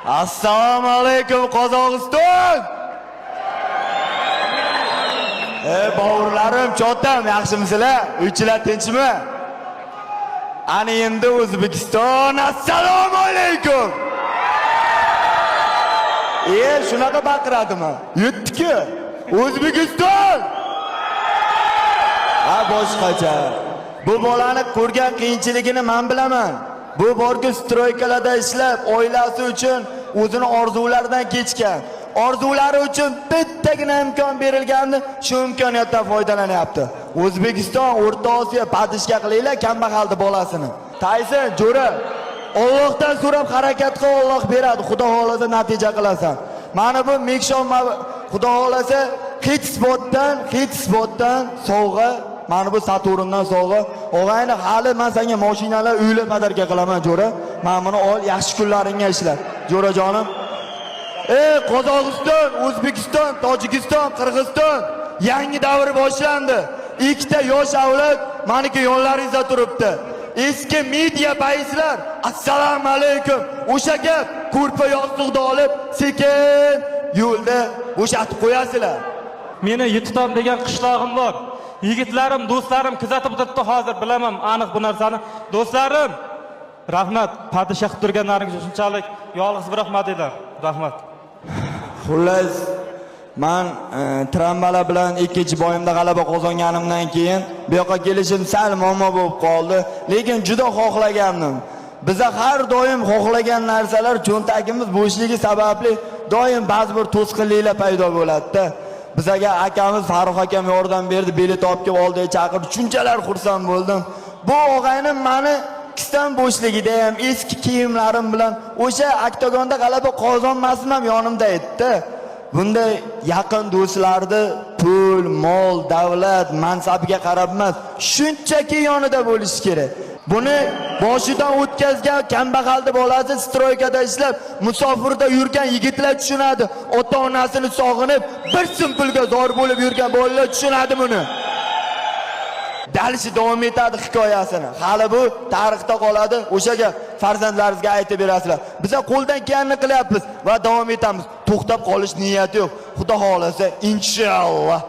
Assalomu alaykum Qozog'iston. Bovurlarim, cho'tam, yaxshimisizlar? Uychilar tinchmi? Ana endi O'zbekiston, assalomu alaykum. Shunaqa baqiradimi? Yetdi-ku. O'zbekiston. Boshqacha. Bu bolani ko'rgan qiyinchiligini men bilaman. Bu borgi stroykalarda ishlab, oilasi uchun o'zini orzularidan kechgan. Orzulari uchun bittagina imkon berilgandi, shu imkoniyatdan foydalanyapti. O'zbekiston O'rta Osiyo padishga qilinglar kambag'aldi bolasini. Tayson, jo'ra. Allohdan so'rab harakat qil, Alloh beradi. Xudo xolasa natija qilasan. Mana bu Mekshon Xudo xolasa hech spotdan sovg'a. Mana bu Saturndan sovg'a. O'g'ayni hali men senga mashinalar, uylar padarka qilaman, jo'ra. Men buni ol, yaxshi kunlaringga ishla. Jo'ra jonim. Qozog'iston, O'zbekiston, Tojikiston, Qirg'iziston yangi davr boshlandi. Ikkita yosh avlod meniki yonlaringizda turibdi. Eski media payslar, assalomu alaykum. O'sha gap ko'rpa yostiqda olib, sekin yo'lda bo'shatib qo'yasizlar. Meni Yetitom degan qishlog'im bor. Yigitlarim, do'stlarim kuzatib turibdi hozir, bilaman aniq bu narsani. Do'stlarim, rahmat. Padishah turganlaringiz shunchalik yolg'iz bırakmadılar. Rahmat. Xullas, men Trambalar bilan ikkinchi bo'yimda g'alaba qozonganimdan keyin bu yoqqa kelishim sal muammo bo'lib qoldi, lekin juda xohlagandim. Biza har doim xohlagan narsalar cho'ntagimiz bo'shligi sababli doim ba'zi bir to'sqinliklar paydo bo'ladi-da. Bizaga akamiz Farruh akam yordam berdi, bilet olib kelib oldiga chaqirib, shunchalar xursand bo'ldim. Bu o'g'aynim meni kistan bo'shligida ham eski kiyimlarim bilan o'sha oktagonda g'alaba qozonmasim ham yonimda edi. Bunday yaqin do'stlarni pul, mol, davlat, mansabiga qarab emas, shunchaki yonida bo'lish kerak. Buni boshidan o'tkazgan kambag'aldi bolasi stroykada ishlab, musofirda yurgan yigitlar tushunadi. Ota-onasini sog'inib, bir so'm pulga zor bo'lib yurgan bolalar tushunadi buni. Dalishi davom etadi hikoyasini. Hali bu tarixda qoladi. O'shaga farzandlaringizga aytib berasizlar. Biz qo'ldan kelganini qilyapmiz va davom etamiz. To'xtab qolish niyati yo'q. Xudo xolasa, inshaalloh.